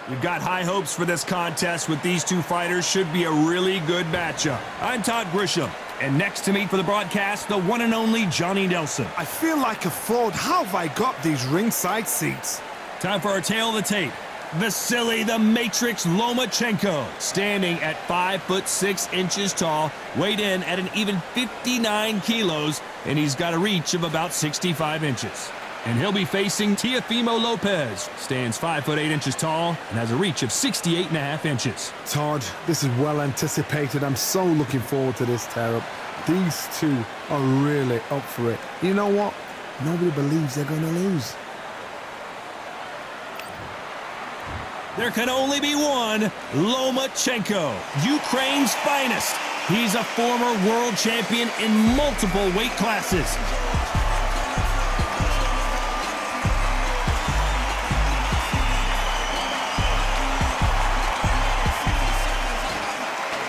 We've got high hopes for this contest with these two fighters. Should be a really good matchup. I'm Todd Grisham, and next to me for the broadcast, the one and only Johnny Nelson. I feel like a fraud. How have I got these ringside seats? Time for our tail of the tape. Vasilii the Matrix Lomachenko, standing at 5'6" tall, weighed in at an even 59 kilos, and he's got a reach of about 65 inches. And he'll be facing Teófimo López, stands 5'8" tall, and has a reach of 68.5 inches. Todd, this is well anticipated. I'm so looking forward to this tear-up. These two are really up for it. You know what? Nobody believes they're going to lose. There can only be one, Lomachenko, Ukraine's finest. He's a former world champion in multiple weight classes.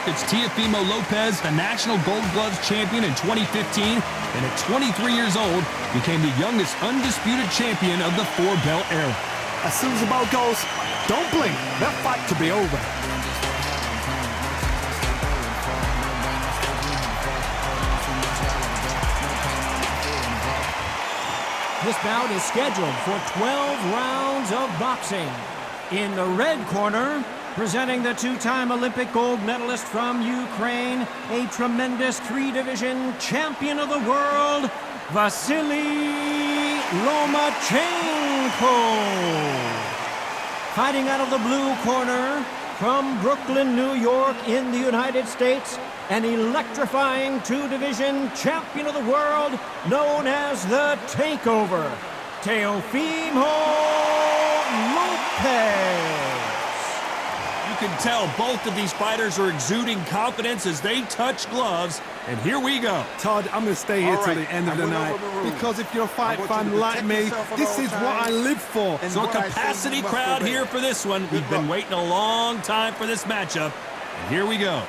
It's Teófimo López, the National Gold Gloves champion in 2015, and at 23 years old, became the youngest undisputed champion of the four-belt era. As soon as the bell goes, don't blink. That fight could be over. This bout is scheduled for 12 rounds of boxing. In the red corner, presenting the two-time Olympic gold medalist from Ukraine, a tremendous three-division champion of the world, Vasilii Lomachenko. Fighting out of the blue corner, from Brooklyn, New York, in the United States, an electrifying two-division champion of the world known as the Takeover, Teófimo López. You can tell both of these fighters are exuding confidence as they touch gloves, and here we go. Todd, I'm going to stay here till the end of the night, because if you're a fight fan like me, this is what I live for. So a capacity crowd here for this one. We've been waiting a long time for this matchup, and here we go.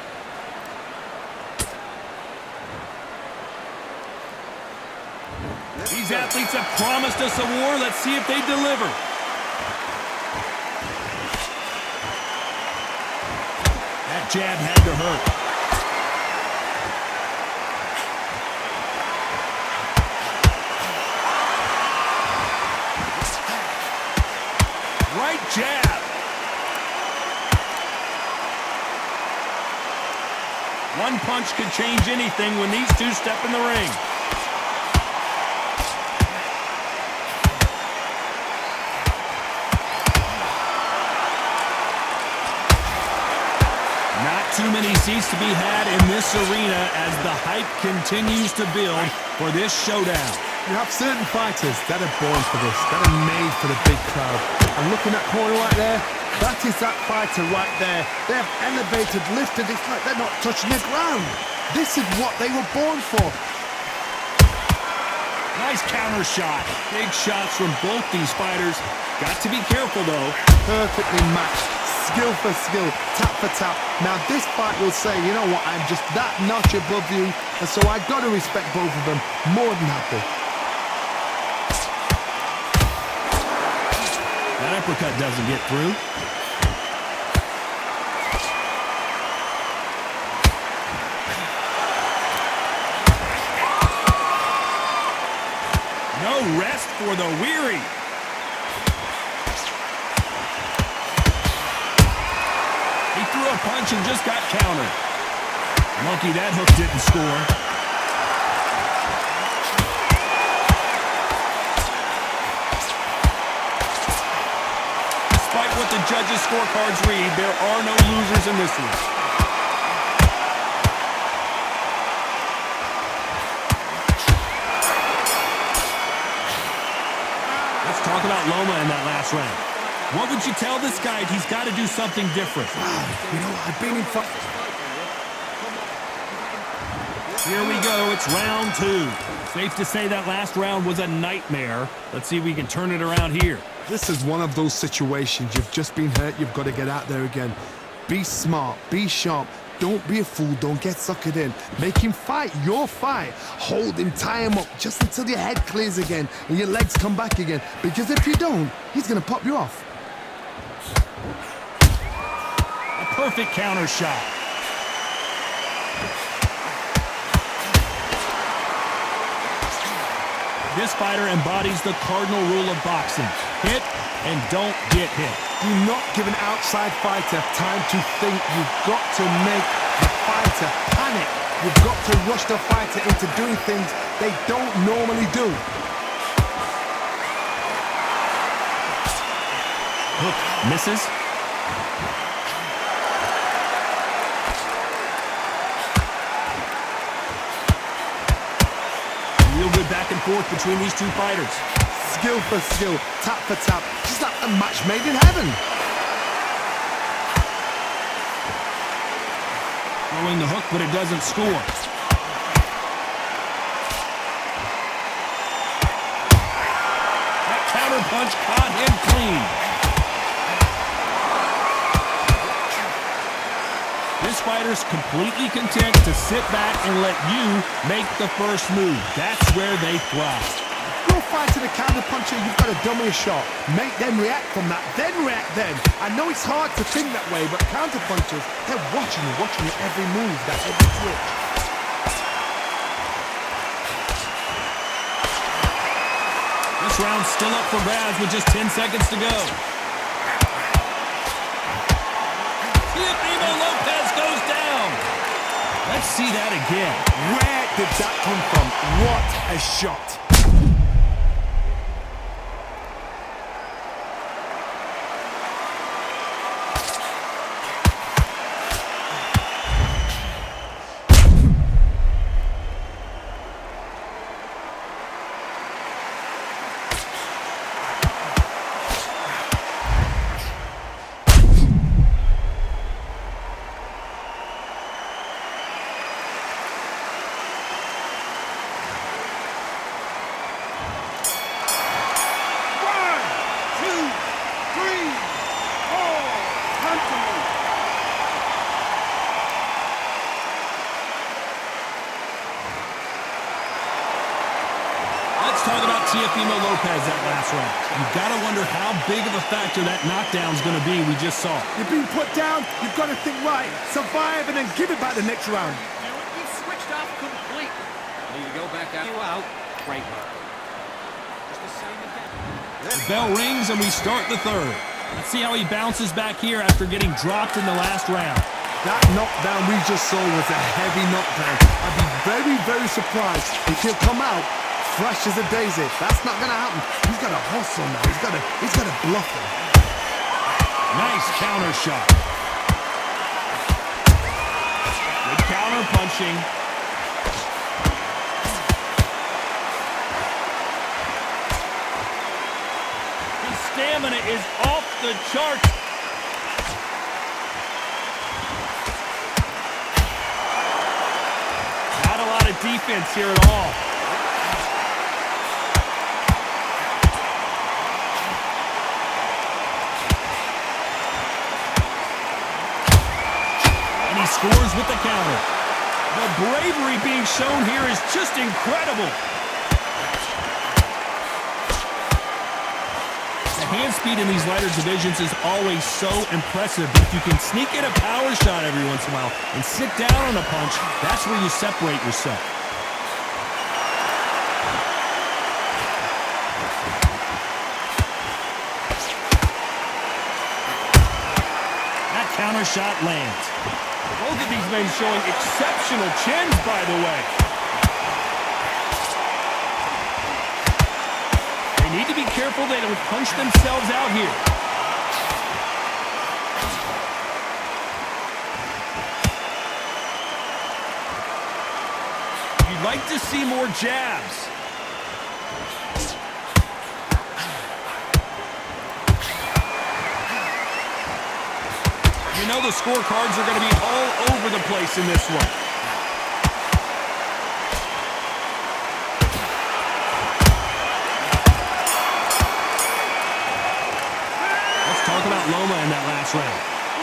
These athletes have promised us a war. Let's see if they deliver. That jab had to hurt. Right jab. One punch could change anything when these two step in the ring. Too many seats to be had in this arena as the hype continues to build for this showdown. You have certain fighters that are born for this, that are made for the big crowd. And looking at that corner right there, that is that fighter right there. They have elevated, lifted, it's like they're not touching the ground. This is what they were born for. Nice counter shot. Big shots from both these fighters. Got to be careful though. Perfectly matched. Skill for skill, tap for tap. Now this fight will say, you know what, I'm just that notch above you, and so I've got to respect both of them more than happy. That uppercut doesn't get through. No rest for the weary. Threw a punch and just got countered. Lucky that hook didn't score. Despite what the judges' scorecards read, there are no losers in this one. Let's talk about Loma in that last round. What would you tell this guy? He's got to do something different. Wow, you know, I've been in fight. Here we go. It's round two. Safe to say that last round was a nightmare. Let's see if we can turn it around here. This is one of those situations. You've just been hurt. You've got to get out there again. Be smart. Be sharp. Don't be a fool. Don't get suckered in. Make him fight your fight. Hold him, tie him up just until your head clears again and your legs come back again. Because if you don't, he's going to pop you off. perfect counter shot. This fighter embodies the cardinal rule of boxing. Hit and don't get hit. Do not give an outside fighter time to think. You've got to make the fighter panic. You've got to rush the fighter into doing things they don't normally do. Hook misses. Real good back and forth between these two fighters. Skill for skill, tap for tap, just like a match made in heaven. Throwing the hook, but it doesn't score. That counter punch caught him clean. This fighter's completely content to sit back and let you make the first move. That's where they thrive. Go fight to the counter puncher, you've got to dummy a shot. Make them react from that, then react then. I know it's hard to think that way, but counter punchers, they're watching your every move, that every switch. This round's still up for grabs with just 10 seconds to go. Teófimo López goes down. Let's see that again. Where did that come from? What a shot. Let's talk about Teófimo López that last round. You've got to wonder how big of a factor that knockdown's going to be we just saw. You've been put down, you've got to think right, survive and then give it back the next round. You've switched off completely. Need to go back out. You out. Great work. Just the same again. The bell rings and we start the third. Let's see how he bounces back here after getting dropped in the last round. That knockdown we just saw was a heavy knockdown. I'd be very, very surprised if he'll come out fresh as a daisy. That's not going to happen. He's got to hustle now. He's got to bluff him. Nice counter shot. Good counter punching. His stamina is off the charts. Not a lot of defense here at all. Scores with the counter. The bravery being shown here is just incredible. The hand speed in these lighter divisions is always so impressive. But if you can sneak in a power shot every once in a while and sit down on a punch, that's where you separate yourself. That counter shot lands. Both of these men showing exceptional chins, by the way. They need to be careful they don't punch themselves out here. You'd like to see more jabs. You know the scorecards are going to be all over the place in this one. Let's talk about Loma in that last round.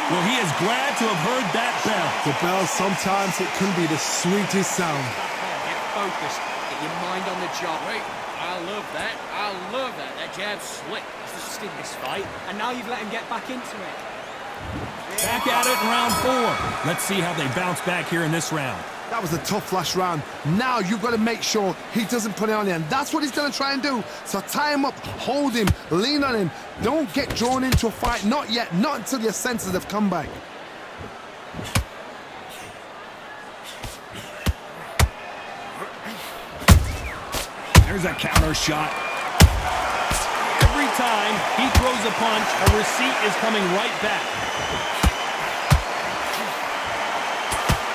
Well, he is glad to have heard that bell. The bell, sometimes it can be the sweetest sound. Get focused. Get your mind on the job. Wait, I love that. I love that. That jab's slick. He's just in this fight, and now you've let him get back into it. Back at it in round 4. Let's see how they bounce back here in this round. That was a tough last round. Now you've got to make sure he doesn't put it on you, and that's what he's going to try and do. So tie him up, hold him, lean on him. Don't get drawn into a fight. Not yet. Not until your senses have come back. There's a counter shot. Every time he throws a punch, a receipt is coming right back.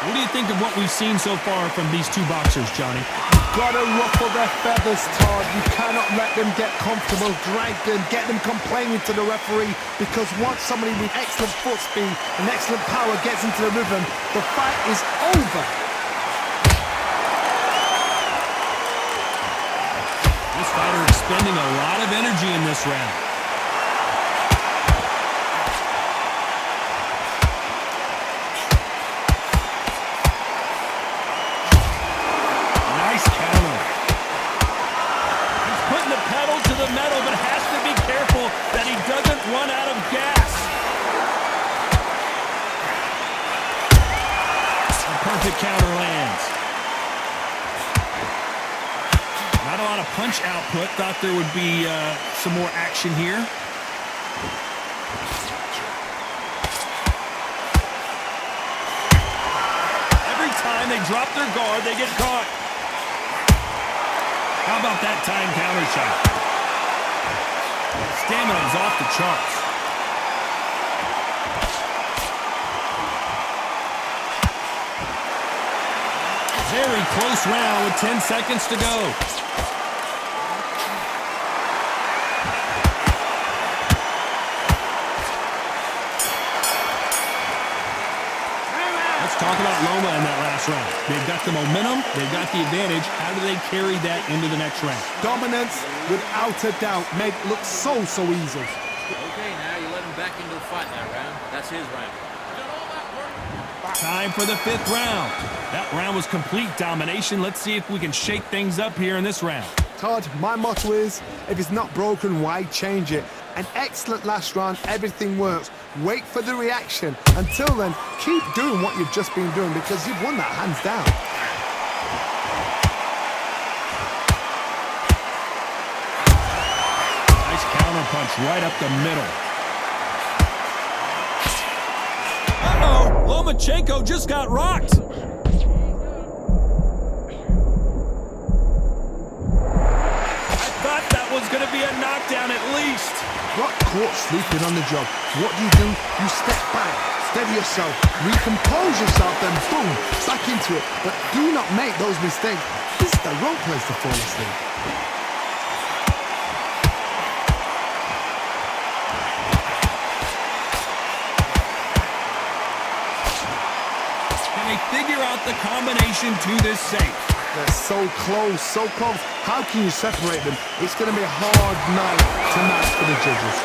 What do you think of what we've seen so far from these two boxers, Johnny? You've got to ruffle their feathers, Todd. You cannot let them get comfortable, drag them, get them complaining to the referee, because once somebody with excellent foot speed and excellent power gets into the rhythm, the fight is over. This fighter expending a lot of energy in this round. Nice counter. He's putting the pedal to the metal, but has to be careful that he doesn't run out of gas. A perfect counter lands. Not a lot of punch output. Thought there would be some more action here. Every time they drop their guard, they get caught. How about that time counter shot? Stamina is off the charts. Very close round with 10 seconds to go. Talk about Loma in that last round. They've got the momentum, they've got the advantage. How do they carry that into the next round? Dominance, without a doubt, made it look so easy. Okay, now you let him back into the fight in that round. That's his round. Time for the 5th round. That round was complete domination. Let's see if we can shake things up here in this round. Todd, my motto is, if it's not broken, why change it? An excellent last round, everything works. Wait for the reaction. Until then, keep doing what you've just been doing, because you've won that hands down. Nice counter punch right up the middle. Uh-oh, Lomachenko just got rocked. I thought that was going to be a knockdown at least. Got caught sleeping on the job. What do? You step back, steady yourself, recompose yourself, then boom, back into it. But do not make those mistakes. This is the wrong place to fall asleep. Can they figure out the combination to this safe? They're so close, so close. How can you separate them? It's going to be a hard night tonight for the judges.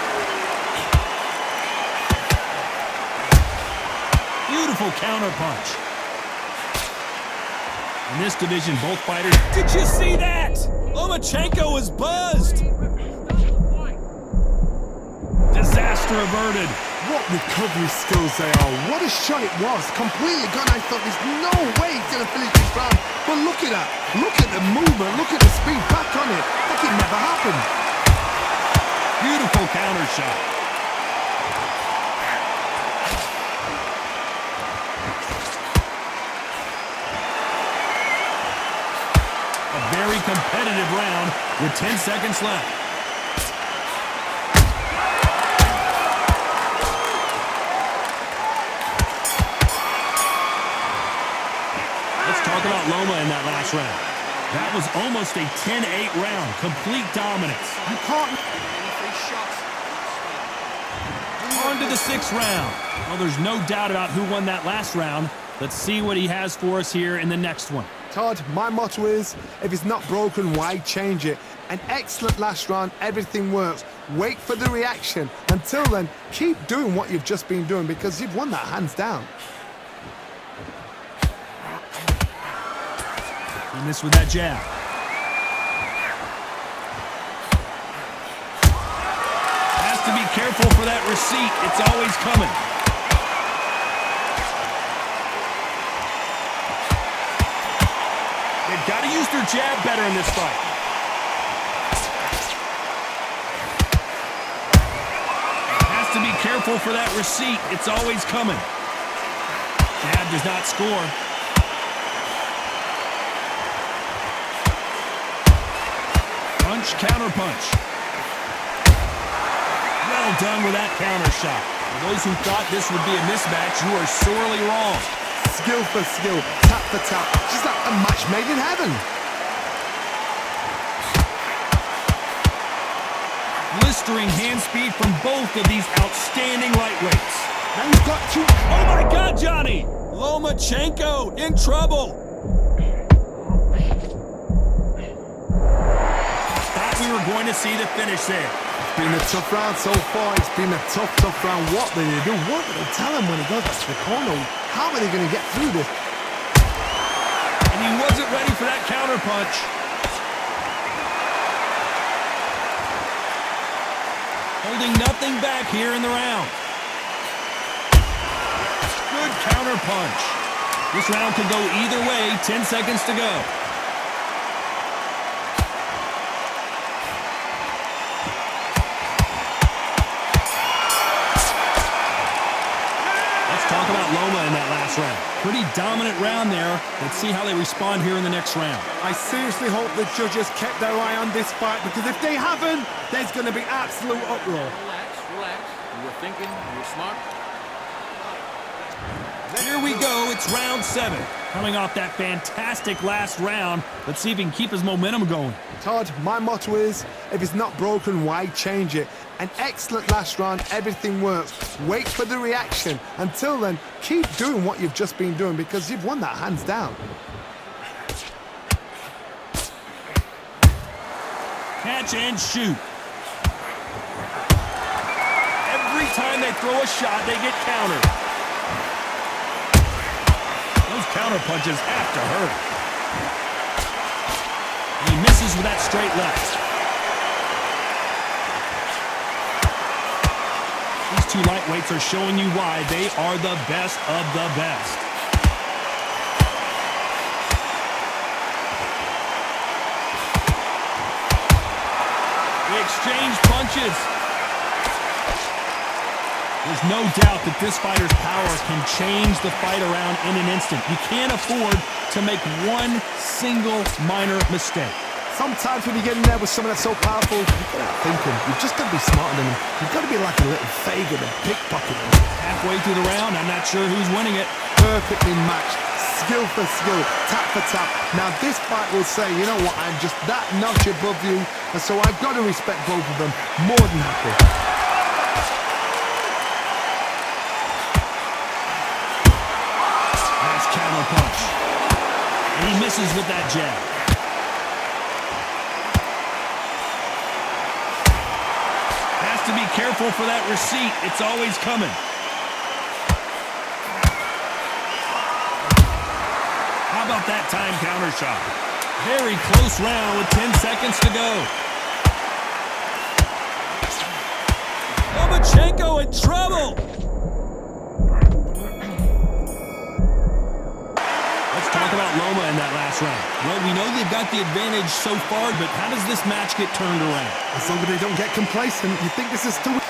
Beautiful counter punch. In this division, both fighters... Did you see that? Lomachenko was buzzed. Disaster averted. What recovery skills they are. What a shot it was. Completely gone. I thought there's no way he's going to finish this round. But look at that. Look at the movement. Look at the speed. Back on it. Like it never happened. Beautiful counter shot. A very competitive round with 10 seconds left. Talk about Loma in that last round. That was almost a 10-8 round. Complete dominance. You can't... On to the 6th round. Well, there's no doubt about who won that last round. Let's see what he has for us here in the next one. Todd, my motto is, if it's not broken, why change it? An excellent last round, everything works. Wait for the reaction. Until then, keep doing what you've just been doing, because you've won that hands down. And this with that jab. Has to be careful for that receipt. It's always coming. used her jab better in this fight. Has to be careful for that receipt. It's always coming. Jab does not score. Punch, counter punch. Well done with that counter shot. For those who thought this would be a mismatch, you are sorely wrong. Skill for skill, tap for tap, just like a match made in heaven. Blistering hand speed from both of these outstanding lightweights. Now you've got to... Oh my God, Johnny! Lomachenko in trouble. Thought we were going to see the finish there. It's been a tough round so far. It's been a tough round. What do they do? What do they tell him when he goes back to the corner? How are they going to get through this? And he wasn't ready for that counter punch. Holding nothing back here in the round. Good counter punch. This round could go either way. 10 seconds to go. Talk about Loma in that last round. Pretty dominant round there. Let's see how they respond here in the next round. I seriously hope the judges kept their eye on this fight, because if they haven't, there's going to be absolute uproar. Relax, relax. You were thinking, you were smart. Here we go. It's round 7. Coming off that fantastic last round, let's see if he can keep his momentum going. Todd, my motto is, if it's not broken, why change it? An excellent last round, everything works. Wait for the reaction. Until then, keep doing what you've just been doing, because you've won that hands down. Catch and shoot. Every time they throw a shot, they get countered. Those counter punches have to hurt. And he misses with that straight left. These two lightweights are showing you why they are the best of the best. They exchange punches. There's no doubt that this fighter's power can change the fight around in an instant. You can't afford to make one single minor mistake. Sometimes when you get in there with someone that's so powerful, you've got to think him. You've just got to be smarter than him. You've got to be like a little Fagin and pickpocket him. Halfway through the round, I'm not sure who's winning it. Perfectly matched. Skill for skill, tap for tap. Now this fight will say, you know what, I'm just that notch above you, and so I've got to respect both of them. More than happy. Nice counter punch. And he misses with that jab. Has to be careful for that receipt. It's always coming. How about that time counter shot? Very close round with 10 seconds to go. Lomachenko in trouble. Let's talk about Loma in that last round. Well, we know they've got the advantage so far, but how does this match get turned around? As long as they don't get complacent, you think this is to win.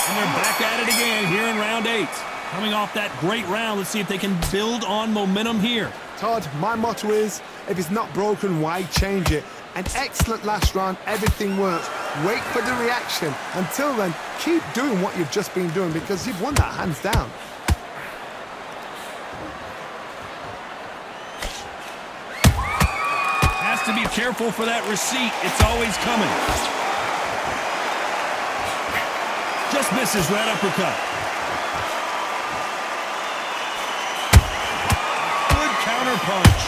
And they're back at it again here in round 8. Coming off that great round, let's see if they can build on momentum here. Todd, my motto is, if it's not broken, why change it? An excellent last round, everything works. Wait for the reaction. Until then, keep doing what you've just been doing, because you've won that hands down. Has to be careful for that receipt. It's always coming. Just misses right uppercut. Good counter punch.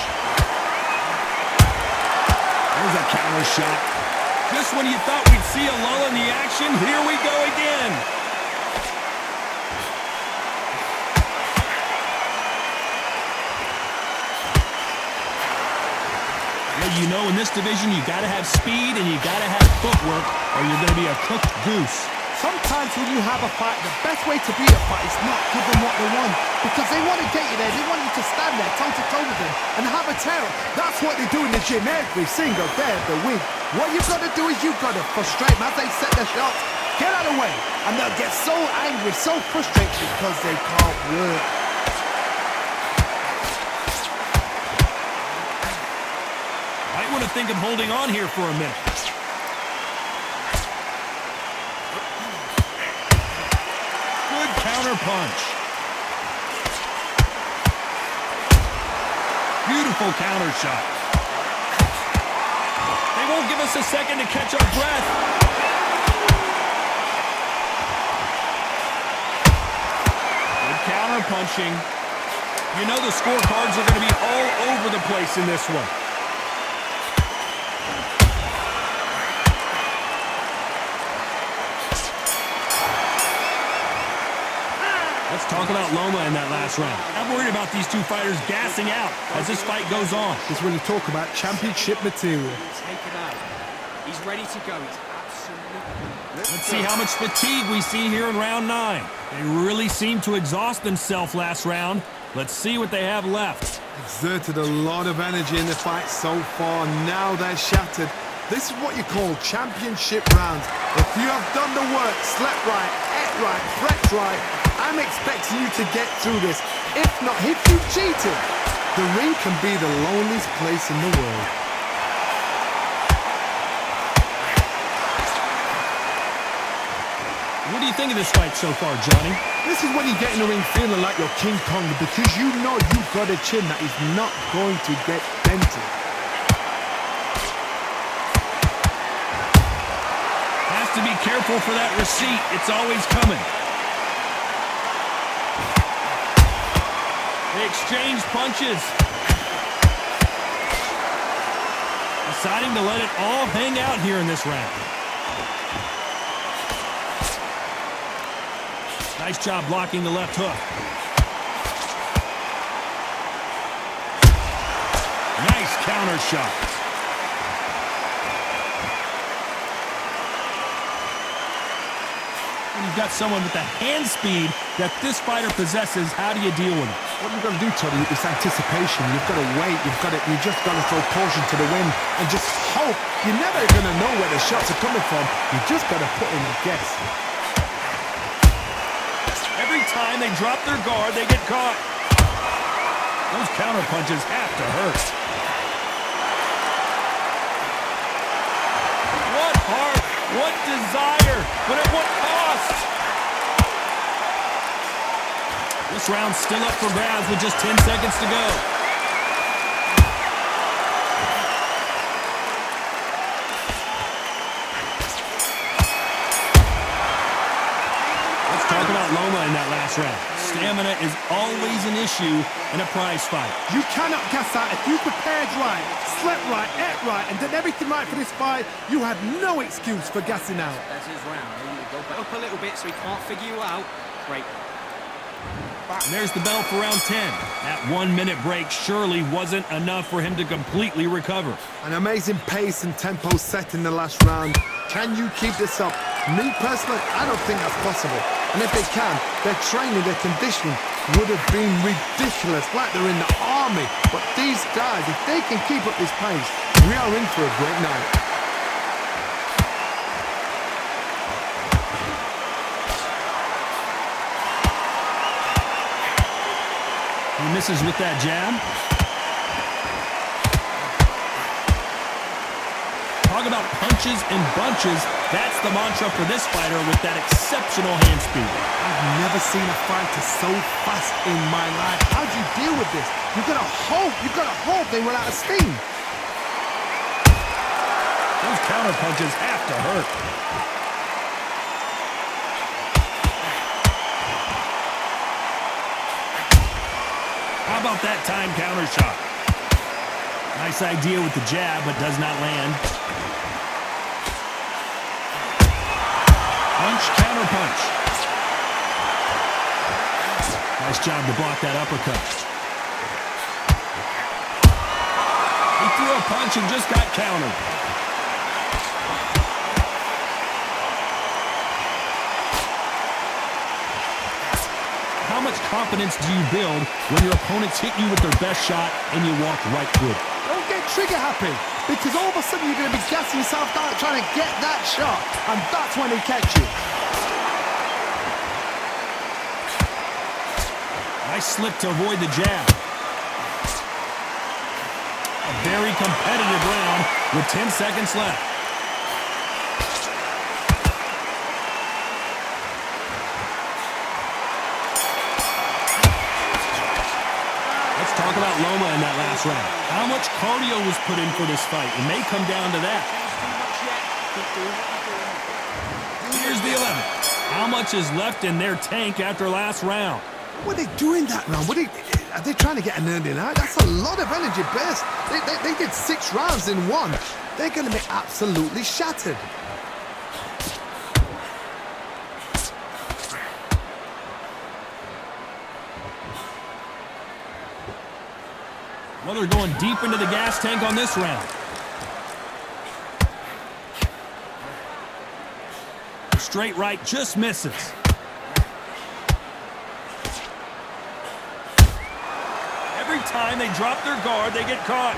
There's a counter shot. Just when you thought we'd see a lull in the action, here we go again. Well, you know, in this division, you got to have speed and you got to have footwork, or you're going to be a cooked goose. Sometimes when you have a fight, the best way to beat a fight is not give them what they want. Because they want to get you there, they want you to stand there toe-to-toe with them and have a tear. That's what they do in the gym every single day of the week. What you've got to do is you've got to frustrate them as they set their shots. Get out of the way. And they'll get so angry, so frustrated because they can't work. Might want to think of holding on here for a minute. Good counter punch. Beautiful counter shot. They won't give us a second to catch our breath. Good counter punching. You know the scorecards are going to be all over the place in this one. Let's talk about Loma in that last round. I'm worried about these two fighters gassing out as this fight goes on. This is when you talk about championship material. Take it out. He's ready to go. He's absolutely... Let's see how much fatigue we see here in round 9. They really seem to exhaust themselves last round. Let's see what they have left. Exerted a lot of energy in the fight so far. Now they're shattered. This is what you call championship rounds. If you have done the work, slept right, ate right, prepped right, I'm expecting you to get through this. If not, if you cheated, the ring can be the loneliest place in the world. What do you think of this fight so far, Johnny? This is when you get in the ring feeling like you're King Kong because you know you've got a chin that is not going to get dented. Has to be careful for that receipt. It's always coming. They exchange punches. Deciding to let it all hang out here in this round. Nice job blocking the left hook. Nice counter shot. When you've got someone with the hand speed that this fighter possesses, how do you deal with it? What you've got to do, Tony, is anticipation. You've got to wait. You just got to throw caution to the wind and just hope. You're never going to know where the shots are coming from. You just got to put in a guess. Every time they drop their guard, they get caught. Those counter punches have to hurt. What heart, what desire, but at what cost? This round's still up for grabs with just 10 seconds to go. Talk about Loma in that last round. Stamina is always an issue in a prize fight. You cannot gas out. If you prepared right, slept right, ate right, and did everything right for this fight, you have no excuse for gassing out. That's his round. There you go. Back up a little bit so he can't figure you out. Great. And there's the bell for round 10. That 1 minute break surely wasn't enough for him to completely recover. An amazing pace and tempo set in the last round. Can you keep this up? Me personally, I don't think that's possible. And if they can, their training, their conditioning would have been ridiculous, like they're in the army. But these guys, if they can keep up this pace, we are in for a great night. He misses with that jab. Talk about punches and bunches. That's the mantra for this fighter with that exceptional hand speed. I've never seen a fighter so fast in my life. How do you deal with this? You've got to hope they run out of steam. Those counter punches have to hurt. How about that time counter shot? Nice idea with the jab, but does not land. Punch, counter punch. Nice job to block that uppercut. He threw a punch and just got countered. much confidence do you build when your opponents hit you with their best shot and you walk right through it? Don't get trigger happy, because all of a sudden you're going to be gassing yourself down trying to get that shot, and that's when he catch you. Nice slip to avoid the jab. A very competitive round with 10 seconds left. Let's talk about Loma in that last round. How much cardio was put in for this fight? It may come down to that. Here's the 11th. How much is left in their tank after last round? What are they doing that round? Are they trying to get an earning out? That's a lot of energy burst. They did 6 rounds in one. They're going to be absolutely shattered. Well, they're going deep into the gas tank on this round. Straight right just misses. Every time they drop their guard, they get caught.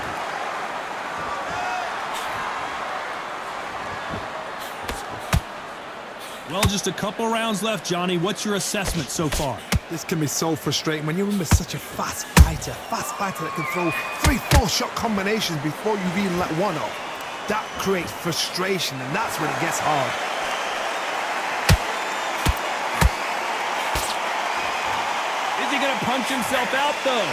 Well, just a couple rounds left, Johnny. What's your assessment so far? This can be so frustrating when you're in with such a fast fighter that can throw 3-4 shot combinations before you've even let one off. That creates frustration, and that's when it gets hard. Is he gonna punch himself out, though?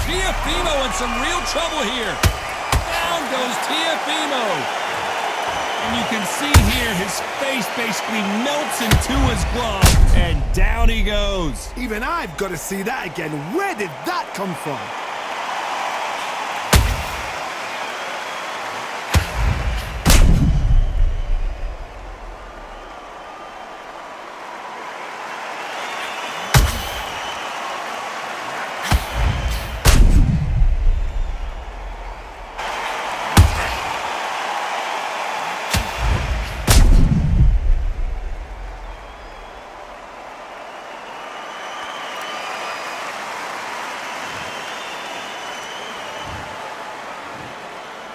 Teófimo in some real trouble here. Down goes Teófimo. And you can see here his face basically melts into his glove, and down he goes. Even I've got to see that again. Where did that come from?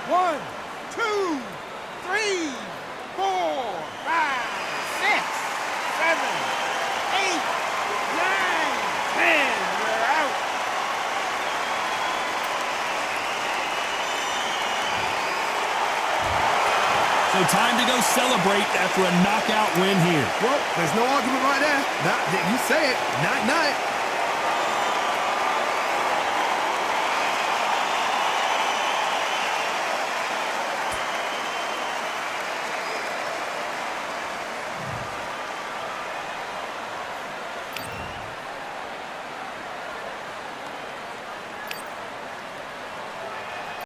One, two, three, 4, 5, 6, 7, 8, 9, 10. We're out. So time to go celebrate after a knockout win here. Well, there's no argument right there. You say it. Night-night.